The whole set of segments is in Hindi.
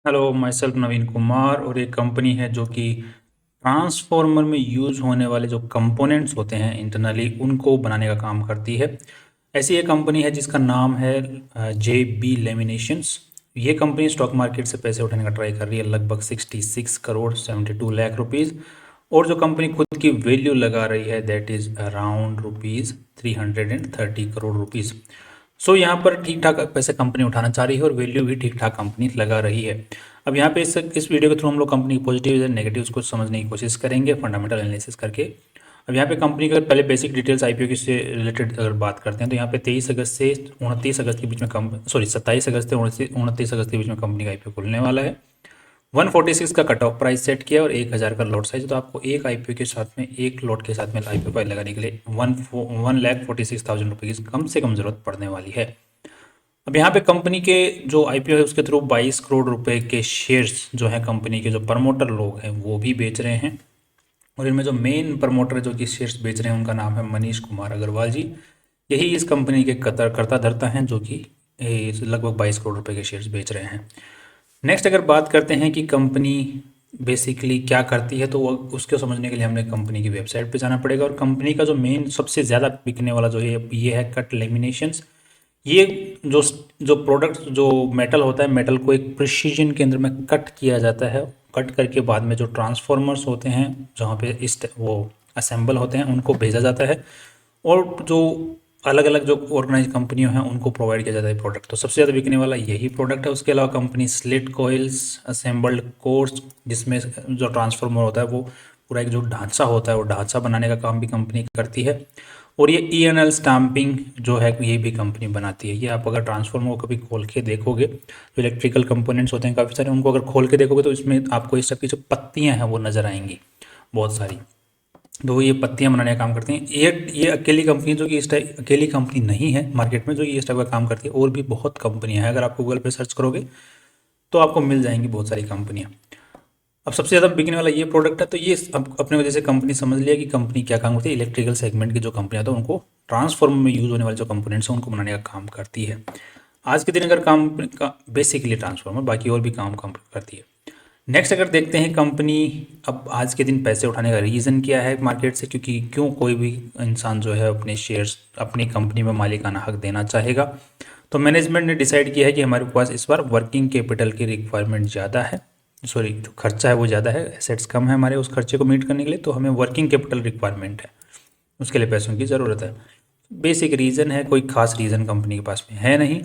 हेलो, माई सेल्फ नवीन कुमार। और एक कंपनी है जो कि ट्रांसफॉर्मर में यूज होने वाले जो कंपोनेंट्स होते हैं इंटरनली उनको बनाने का काम करती है। ऐसी एक कंपनी है जिसका नाम है जे बी लेमिनेशंस। ये कंपनी स्टॉक मार्केट से पैसे उठाने का ट्राई कर रही है, लगभग 66 करोड़ 72 लाख रुपीज़। और जो कंपनी खुद की वैल्यू लगा रही है that is around rupees 330 crore rupees. So यहाँ पर ठीक ठाक पैसे कंपनी उठाना चाह रही है और वैल्यू भी ठीक ठाक कंपनी लगा रही है। अब यहाँ पे इस वीडियो के थ्रू हम लोग कंपनी की पॉजिटिव और नेगेटिव्स को समझने की कोशिश करेंगे फंडामेंटल एनालिसिस करके। अब यहाँ पे कंपनी का पहले बेसिक डिटेल्स आईपीओ की से रिलेटेड अगर बात करते हैं तो यहाँ पे 23 अगस्त से 29 अगस्त के बीच में 27 अगस्त से 29 अगस्त के बीच में कंपनी का आईपीओ खुलने वाला है। 146 का कट ऑफ प्राइस सेट किया और 1000 का लॉट साइज। तो आपको एक आईपीओ के साथ में एक लॉट के साथ में आईपीओ फाइल लगाने के लिए 1,46,000 रुपये की कम से कम जरूरत पड़ने वाली है। अब यहाँ पे कंपनी के जो आईपीओ है उसके थ्रू 22 करोड़ रुपए के शेयर्स जो है कंपनी के जो प्रमोटर लोग हैं वो भी बेच रहे हैं। और इनमें जो मेन प्रमोटर जो कि शेयर्स बेच रहे हैं उनका नाम है मनीष कुमार अग्रवाल जी। यही इस कंपनी के कर्ता धर्ता हैं जो कि लगभग 22 करोड़ रुपए के शेयर्स बेच रहे हैं। नेक्स्ट अगर बात करते हैं कि कंपनी बेसिकली क्या करती है तो उसको समझने के लिए हमें कंपनी की वेबसाइट पे जाना पड़ेगा। और कंपनी का जो मेन सबसे ज़्यादा बिकने वाला जो है ये है कट लेमिनेशंस। ये जो जो प्रोडक्ट जो मेटल होता है, मेटल को एक प्रिसीजन के अंदर में कट किया जाता है। कट करके बाद में जो ट्रांसफॉर्मर्स होते हैं जहाँ पे इस वो असेंबल होते हैं उनको भेजा जाता है। और जो अलग अलग जो ऑर्गेनाइज कंपनियों हैं उनको प्रोवाइड किया जाता है प्रोडक्ट। तो सबसे ज़्यादा बिकने वाला यही प्रोडक्ट है। उसके अलावा company slit coils, assembled course, जिसमें जो ट्रांसफॉर्मर होता है वो पूरा एक जो ढांचा होता है वो ढांचा बनाने का काम भी कंपनी करती है। और ये ENL स्टैंपिंग जो है ये भी कंपनी बनाती है। ये आप अगर ट्रांसफॉर्मर को कभी खोल के देखोगे, जो इलेक्ट्रिकल कंपोनेंट्स होते हैं काफ़ी सारे, उनको अगर खोल के देखोगे तो इसमें आपको इस सब की जो पत्तियाँ हैं वो नज़र आएंगी बहुत सारी। तो ये पत्तियां बनाने का काम करती हैं। ये अकेली कंपनी जो कि इस टाइप अकेली कंपनी नहीं है मार्केट में जो ये इस टाइप का काम करती है, और भी बहुत कंपनियां हैं। अगर आप गूगल पे सर्च करोगे तो आपको मिल जाएंगी बहुत सारी कंपनियां। अब सबसे ज़्यादा बिकने वाला ये प्रोडक्ट है। तो ये अब अपने वजह से कंपनी समझ लिया कि कंपनी क्या काम करती है। इलेक्ट्रिकल सेगमेंट की जो कंपनियां तो उनको ट्रांसफॉर्मर में यूज़ होने वाले जो कंपोनेंट्स हैं उनको बनाने का काम करती है। आज के दिन अगर काम का बेसिकली ट्रांसफॉर्मर, बाकी और भी काम करती है। नेक्स्ट अगर देखते हैं कंपनी अब आज के दिन पैसे उठाने का रीज़न क्या है मार्केट से, क्योंकि क्यों कोई भी इंसान जो है अपने शेयर्स अपनी कंपनी में मालिकाना हक देना चाहेगा। तो मैनेजमेंट ने डिसाइड किया है कि हमारे पास इस बार वर्किंग कैपिटल की रिक्वायरमेंट ज़्यादा है, सॉरी जो खर्चा है वो ज़्यादा है, एसेट्स कम है हमारे, उस खर्चे को मीट करने के लिए तो हमें वर्किंग कैपिटल रिक्वायरमेंट है, उसके लिए पैसों की ज़रूरत है। बेसिक रीज़न है, कोई खास रीज़न कंपनी के पास में है नहीं।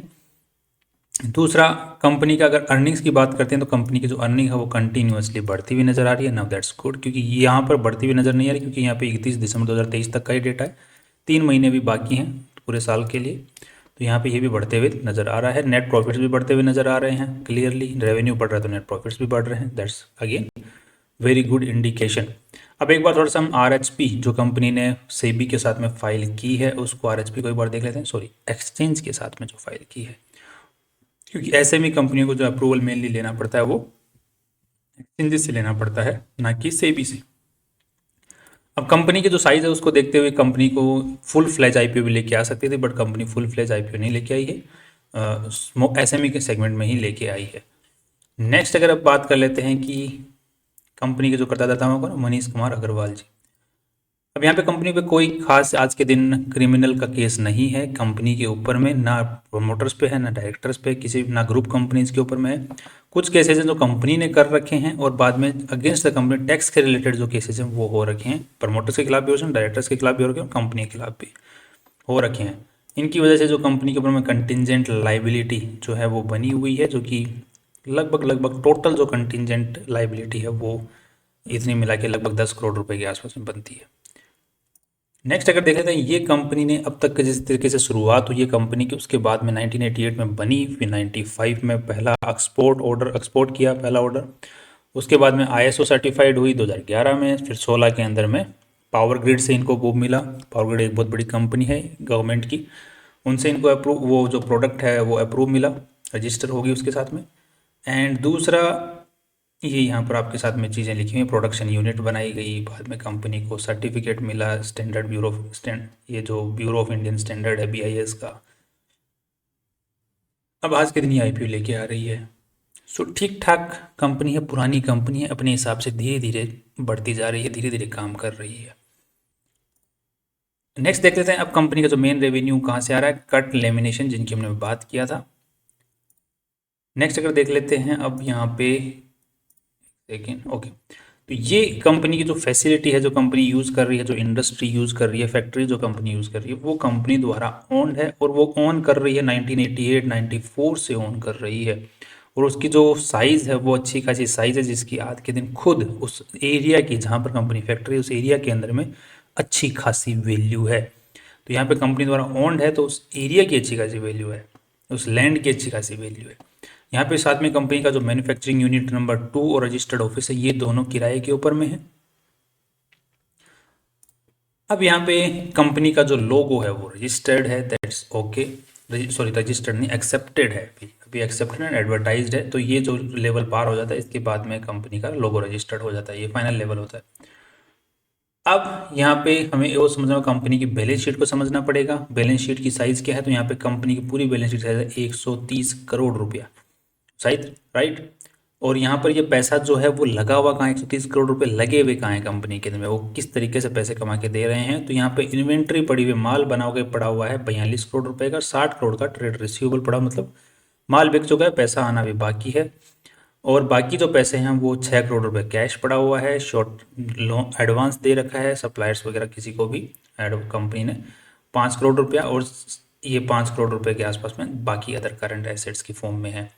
दूसरा, कंपनी का अगर अर्निंग्स की बात करते हैं तो कंपनी की जो अर्निंग है वो कंटिन्यूसली बढ़ती हुई नज़र आ रही है। नाउ दैट्स गुड, क्योंकि यहाँ पर बढ़ती हुई नज़र नहीं आ रही क्योंकि यहाँ पे 31 दिसंबर 2023 तक का ही डेटा है, 3 महीने भी बाकी हैं पूरे साल के लिए। तो यहाँ पे ये भी बढ़ते हुए नज़र आ रहा है। नेट प्रॉफिट्स भी बढ़ते हुए नज़र आ रहे हैं क्लियरली। रेवेन्यू बढ़ रहा है तो नेट प्रॉफिट्स भी बढ़ रहे हैं। That's again very good indication. अब एक बार थोड़ा सा हम RHP जो कंपनी ने सेबी के साथ में फाइल की है उसको RHP को एक बार देख लेते हैं, सॉरी एक्सचेंज के साथ में जो फाइल की है, क्योंकि SME कंपनियों को जो अप्रूवल मेनली लेना पड़ता है वो एक्सचेंजेस से लेना पड़ता है, ना कि सेबी से। अब कंपनी की जो साइज़ है उसको देखते हुए कंपनी को फुल फ्लैज आईपीओ भी लेके आ सकती थी, but company full fledge IPO नहीं लेके आई है, SME के सेगमेंट में ही लेके आई है। नेक्स्ट अगर अब बात कर लेते हैं कि कंपनी के जो करदाता होगा मनीष कुमार अग्रवाल जी। अब यहाँ पे कंपनी पे कोई खास आज के दिन क्रिमिनल का केस नहीं है कंपनी के ऊपर में, ना प्रोमोटर्स पे है, ना डायरेक्टर्स पे, किसी ना ग्रुप कंपनीज के ऊपर में है। कुछ केसेस हैं जो कंपनी ने कर रखे हैं और बाद में अगेंस्ट द कंपनी टैक्स के रिलेटेड जो केसेस हैं वो हो रखे हैं। प्रमोटर्स के खिलाफ भी हो रखे हैं, डायरेक्टर्स के खिलाफ भी हो रखे हैं और कंपनी के खिलाफ भी हो रखे हैं। इनकी वजह से जो कंपनी के ऊपर में कंटिजेंट लाइबिलिटी जो है वो बनी हुई है, जो कि लगभग टोटल जो कंटिजेंट लाइबिलिटी है वो इतनी मिला के लगभग 10 करोड़ रुपए के आसपास में बनती है। नेक्स्ट अगर देख लेते हैं ये कंपनी ने अब तक जिस तरीके से शुरुआत हुई है कंपनी की, उसके बाद में 1988 में बनी, फिर 95 में पहला एक्सपोर्ट किया पहला ऑर्डर। उसके बाद में ISO सर्टिफाइड हुई 2011 में, फिर 16 के अंदर में पावर ग्रिड से इनको वो मिला। पावर ग्रिड एक बहुत बड़ी कंपनी है गवर्नमेंट की, उनसे इनको अप्रूव वो जो प्रोडक्ट है वो अप्रूव मिला, रजिस्टर होगी उसके साथ में। एंड दूसरा ये यहाँ पर आपके साथ में चीज़ें लिखी हुई, प्रोडक्शन यूनिट बनाई गई, बाद में कंपनी को सर्टिफिकेट मिला स्टैंडर्ड ब्यूरो ये जो ब्यूरो ऑफ इंडियन स्टैंडर्ड है BIS का। अब आज के दिन ये IPO लेके आ रही है। सो ठीक ठाक कंपनी है, पुरानी कंपनी है, अपने हिसाब से धीरे धीरे बढ़ती जा रही है, धीरे धीरे काम कर रही है। नेक्स्ट देख लेते हैं अब कंपनी का जो मेन रेवेन्यू कहाँ से आ रहा है, कट लेमिनेशन जिनकी हमने बात किया था। नेक्स्ट अगर देख लेते हैं अब यहाँ पे सेकेंड, ओके, तो ये कंपनी की जो फैसिलिटी है, जो कंपनी यूज़ कर रही है, जो इंडस्ट्री यूज़ कर रही है, फैक्ट्री जो कंपनी यूज़ कर रही है, वो कंपनी द्वारा ओन्ड है और वो ओन कर रही है 1988-94 से ओन कर रही है। और उसकी जो साइज़ है वो अच्छी खासी साइज़ है, जिसकी आज के दिन खुद उस एरिया की जहाँ पर कंपनी फैक्ट्री है उस एरिया के अंदर में अच्छी खासी वैल्यू है। तो यहाँ पे कंपनी द्वारा ओन्ड है तो उस एरिया की अच्छी खासी वैल्यू है, उस लैंड की अच्छी खासी वैल्यू है। यहाँ पे साथ में कंपनी का जो मैन्युफैक्चरिंग यूनिट नंबर 2 और रजिस्टर्ड ऑफिस है, ये दोनों किराए के ऊपर में है। अब यहाँ पे कंपनी का जो लोगो है वो रजिस्टर्ड है, दैट्स ओके, सॉरी रजिस्टर्ड नहीं, एक्सेप्टेड है, अभी एक्सेप्टेड एंड एडवर्टाइज्ड है। तो ये जो लेवल पार हो जाता है इसके बाद में कंपनी का लोगो रजिस्टर्ड हो जाता है, ये फाइनल लेवल होता है। अब यहाँ पे हमें वो समझना, कंपनी की बैलेंस शीट को समझना पड़ेगा। बैलेंस शीट की साइज क्या है, तो यहाँ पे कंपनी की पूरी बैलेंस शीट साइज है 130 करोड़ रुपया, शायद राइट। और यहाँ पर ये पैसा जो है वो लगा हुआ कहाँ, 130 करोड़ रुपए लगे हुए कहाँ है कंपनी के अंदर में, वो किस तरीके से पैसे कमा के दे रहे हैं। तो यहाँ पे इन्वेंट्री पड़ी हुई, माल बना के पड़ा हुआ है 42 करोड़ रुपए का, 60 करोड़ का ट्रेड रिसीवेबल पड़ा, मतलब माल बिक चुका है, पैसा आना भी बाकी है। और बाकी जो पैसे हैं वो 6 करोड़ रुपए कैश पड़ा हुआ है, शॉर्ट लोन एडवांस दे रखा है सप्लायर्स वगैरह किसी को भी कंपनी ने 5 करोड़ रुपया, और ये 5 करोड़ रुपए के आसपास में बाकी अदर करंट एसेट्स की फॉर्म में है।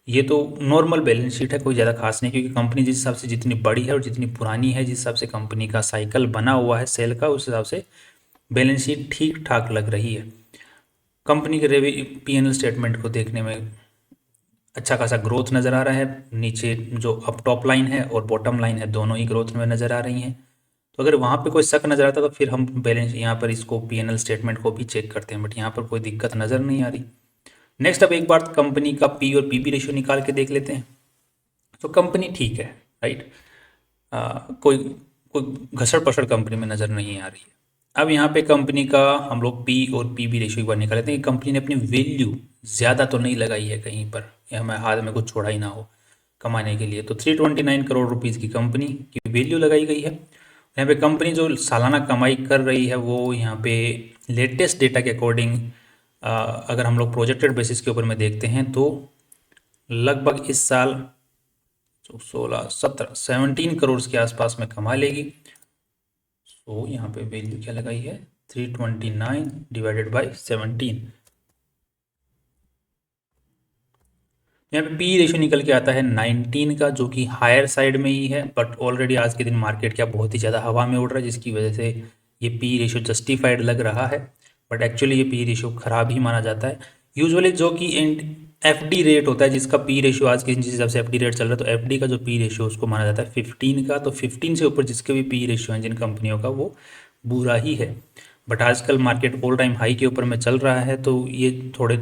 ये तो नॉर्मल बैलेंस शीट है, कोई ज़्यादा खास नहीं, क्योंकि कंपनी जिस हिसाब से जितनी बड़ी है और जितनी पुरानी है, जिस हिसाब से कंपनी का साइकिल बना हुआ है सेल का, उस हिसाब से बैलेंस शीट ठीक ठाक लग रही है। कंपनी के P&L स्टेटमेंट को देखने में अच्छा खासा ग्रोथ नज़र आ रहा है, नीचे जो अप टॉप लाइन है और बॉटम लाइन है दोनों ही ग्रोथ में नज़र आ रही हैं। तो अगर वहाँ पे कोई शक नज़र आता तो फिर हम बैलेंस यहाँ पर इसको P&L स्टेटमेंट को भी चेक करते हैं, बट यहाँ पर कोई दिक्कत नज़र नहीं आ रही। नेक्स्ट अब एक बार कंपनी का पी और पीबी रेशियो निकाल के देख लेते हैं। तो कंपनी ठीक है, राइट, कोई कोई घसड़ पसड़ कंपनी में नज़र नहीं आ रही है। अब यहाँ पे कंपनी का हम लोग पी और पीबी रेशियो एक बार निकाल लेते हैं कि कंपनी ने अपनी वैल्यू ज़्यादा तो नहीं लगाई है कहीं पर, या हमें हाथ में कुछ छोड़ा ही ना हो कमाने के लिए। तो 329 करोड़ रुपीज़ की कंपनी की वैल्यू लगाई गई है। यहाँ पे कंपनी जो सालाना कमाई कर रही है वो यहाँ पे लेटेस्ट डेटा के अकॉर्डिंग अगर हम लोग प्रोजेक्टेड बेसिस के ऊपर में देखते हैं तो लगभग इस साल 17 करोड़ के आसपास में कमा लेगी। तो यहाँ पे वैल्यू क्या लगाई है, 329 डिवाइडेड बाई 17। यहाँ पे पी रेशियो निकल के आता है 19 का, जो कि हायर साइड में ही है, बट ऑलरेडी आज के दिन मार्केट क्या बहुत ही ज़्यादा हवा में उड़ रहा है, जिसकी वजह से ये पी रेशियो जस्टिफाइड लग रहा है, बट एक्चुअली ये पी रेशियो खराब ही माना जाता है। यूजुअली जो कि एफडी रेट होता है, जिसका पी रेशियो आज के जिस हिसाब से एफडी रेट चल रहा है, तो एफडी का जो पी रेशियो उसको माना जाता है 15 का। तो 15 से ऊपर जिसके भी पी रेशियो हैं जिन कंपनियों का, वो बुरा ही है। बट आजकल मार्केट ऑल टाइम हाई के ऊपर में चल रहा है, तो ये थोड़े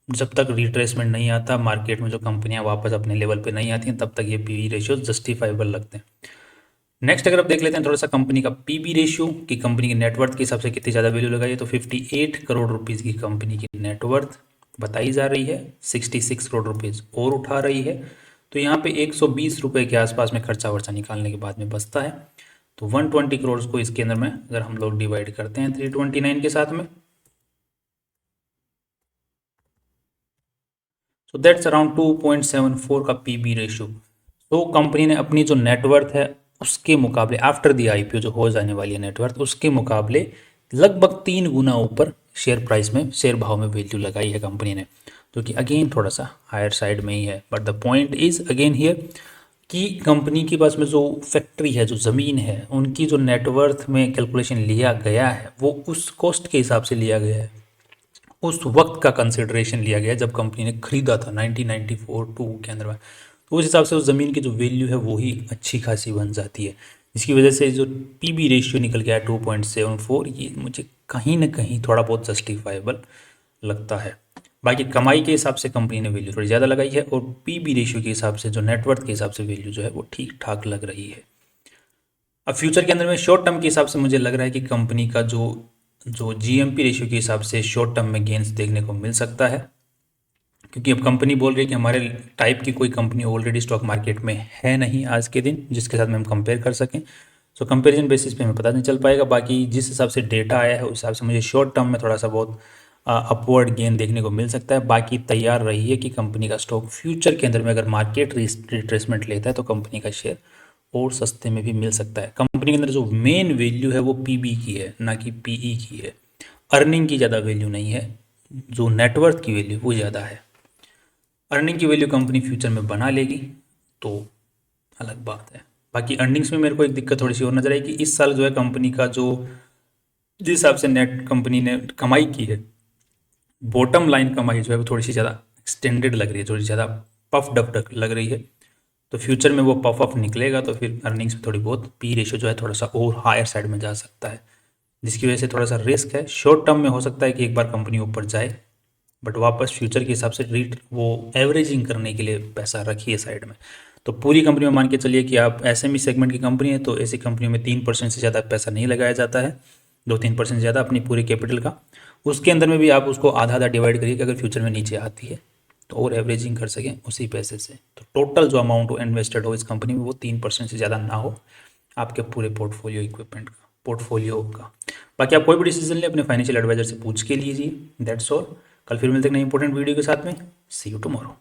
जब तक रिट्रेसमेंट नहीं आता मार्केट में, जो कंपनियां वापस अपने लेवल पे नहीं आती हैं, तब तक ये पी रेशियो जस्टिफाइबल लगते हैं। नेक्स्ट अगर आप देख लेते हैं थोड़ा सा कंपनी का पीबी रेशियो कि कंपनी की नेटवर्थ के हिसाब से कितनी ज़्यादा वैल्यू लगाई है, तो 58 करोड़ रुपीज़ की कंपनी की नेटवर्थ बताई जा रही है, 66 करोड़ रुपीज़ और उठा रही है। तो यहाँ पे 120 रुपये के आसपास में खर्चा वर्चा निकालने के बाद में बचता है। तो 120 करोड़ को इसके अंदर में अगर हम लोग डिवाइड करते हैं 329 के साथ में, सो दैट्स अराउंड 2.74 का पीबी रेशियो। तो कंपनी ने अपनी जो नेटवर्थ है उसके मुकाबले आफ्टर दी आईपीओ जो हो जाने वाली है नेटवर्थ, उसके मुकाबले लगभग 3 गुना ऊपर शेयर प्राइस में, शेयर भाव में वैल्यू लगाई है कंपनी ने, जो कि अगेन थोड़ा सा हायर साइड में ही है। But the point is again here कि कंपनी के पास में जो फैक्ट्री है, जो ज़मीन है, उनकी जो नेटवर्थ में कैलकुलेशन लिया गया है वो उस कॉस्ट के हिसाब से लिया गया है, उस वक्त का कंसिडरेशन लिया गया जब कंपनी ने खरीदा था 1994-2 के अंदर में। तो उस हिसाब से उस ज़मीन की जो वैल्यू है वो ही अच्छी खासी बन जाती है, जिसकी वजह से जो पीबी रेशियो निकल गया 2.74, ये मुझे कहीं ना कहीं थोड़ा बहुत जस्टिफाइबल लगता है। बाकी कमाई के हिसाब से कंपनी ने वैल्यू थोड़ी ज़्यादा लगाई है, और पीबी रेशियो के हिसाब से, जो नेटवर्थ के हिसाब से वैल्यू जो है वो ठीक ठाक लग रही है। अब फ्यूचर के अंदर में शॉर्ट टर्म के हिसाब से मुझे लग रहा है कि कंपनी का जो जीएमपी रेशियो के हिसाब से शॉर्ट टर्म में गेंस देखने को मिल सकता है, क्योंकि अब कंपनी बोल रही है कि हमारे टाइप की कोई कंपनी ऑलरेडी स्टॉक मार्केट में है नहीं आज के दिन जिसके साथ में हम कंपेयर कर सकें। सो कंपैरिजन बेसिस पे हमें पता नहीं चल पाएगा। बाकी जिस हिसाब से डेटा आया है उस हिसाब से मुझे शॉर्ट टर्म में थोड़ा सा बहुत अपवर्ड गेन देखने को मिल सकता है। बाकी तैयार रहिए कि कंपनी का स्टॉक फ्यूचर के अंदर में अगर मार्केट रिट्रेसमेंट लेता है तो कंपनी का शेयर और सस्ते में भी मिल सकता है। कंपनी के अंदर जो मेन वैल्यू है वो पीबी की है, ना कि पीई की है। अर्निंग की ज़्यादा वैल्यू नहीं है, जो नेटवर्थ की वैल्यू वो ज़्यादा है। अर्निंग की वैल्यू कंपनी फ्यूचर में बना लेगी तो अलग बात है। बाकी अर्निंग्स में मेरे को एक दिक्कत थोड़ी सी और नजर आई कि इस साल जो है कंपनी का जो जिस हिसाब से नेट कंपनी ने कमाई की है, बॉटम लाइन कमाई जो है वो थोड़ी सी ज़्यादा एक्सटेंडेड लग रही है, थोड़ी ज़्यादा पफ डफ लग रही है। तो फ्यूचर में वो पफ अप निकलेगा तो फिर अर्निंग्स में थोड़ी बहुत पी रेशियो जो है थोड़ा सा और हायर साइड में जा सकता है, जिसकी वजह से थोड़ा सा रिस्क है। शॉर्ट टर्म में हो सकता है कि एक बार कंपनी ऊपर जाए, बट वापस फ्यूचर के हिसाब से रीट वो एवरेजिंग करने के लिए पैसा रखिए साइड में। तो पूरी कंपनी में मान के चलिए कि आप एसएमई सेगमेंट की कंपनी है तो ऐसी कंपनियों में 3% से ज़्यादा पैसा नहीं लगाया जाता है, 2-3% से ज़्यादा अपनी पूरी कैपिटल का। उसके अंदर में भी आप उसको आधा आधा डिवाइड करिए कि अगर फ्यूचर में नीचे आती है तो और एवरेजिंग कर सकें उसी पैसे से। तो टोटल जो अमाउंट हो इन्वेस्टेड हो इस कंपनी में वो 3% से ज़्यादा ना हो आपके पूरे पोर्टफोलियो इक्विपमेंट का, पोर्टफोलियो का। बाकी आप कोई भी डिसीजन लें अपने फाइनेंशियल एडवाइजर से पूछ के लीजिए। That's all. कल फिर मिलते हैं नई इंपॉर्टेंट वीडियो के साथ में। सी यू टुमारो।